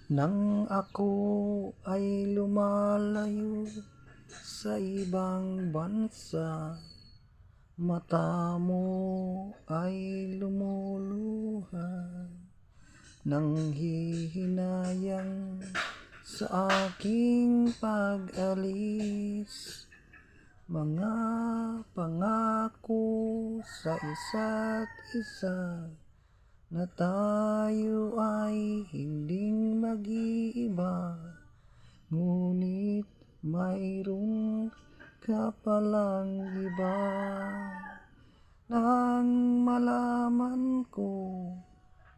Nang ako ay lumalayo sa ibang bansa, mata mo ay lumuluha, nanghihinayang sa aking pag-alis. Mga pangako sa isa't isa na tayo ay hinding mag-iiba, ngunit mayroon ka palang iba. Nang malaman ko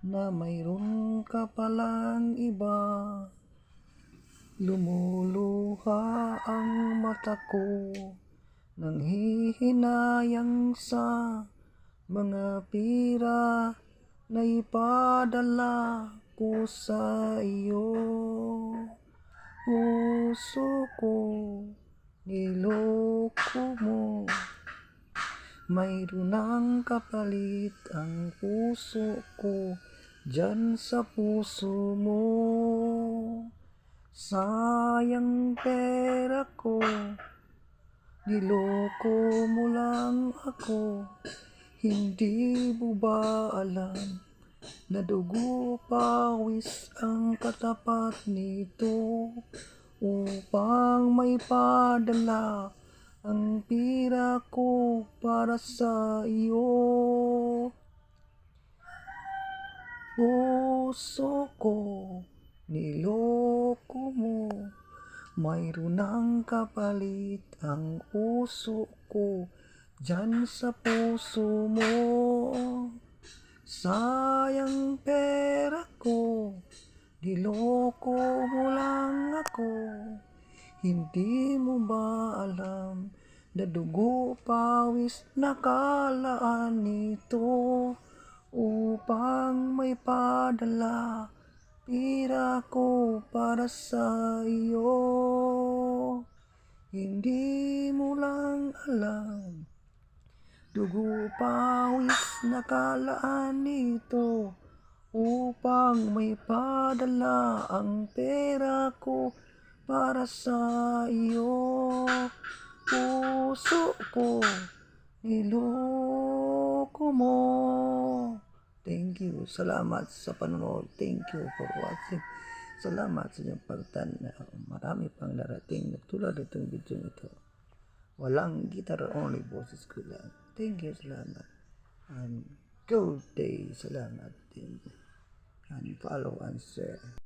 na mayroon ka palang iba, lumuluha ang mata ko, nanghihinayang sa mga pira na ipadala ko sa iyo. Puso ko, niloko mo, mayroon ng kapalit ang puso ko dyan sa puso mo. Sayang pera ko, niloko mo lang ako. Hindi mo ba alam na dugo pawis ang katapat nito upang may padala ang pira ko para sa iyo? Puso ko, niloko mo, mayroon ng kapalit ang puso ko dyan sa puso mo. Sayang pera ko, niloko mo lang ako. Hindi mo ba alam na dugo pawis nakalaan nito upang may padala pira ko para sa iyo? Hindi mo lang alam, dugo pawis nakalaan nito upang may padala ang pera ko para sa iyo. Puso ko, niloko mo. Thank you. Salamat sa panonood. Thank you for watching. Salamat sa inyong pagtanaw. Marami pang darating na tulad itong video ito. Walang guitar, only boses ko lang. Thank you, salamat. And good day, salamat din. And follow and share.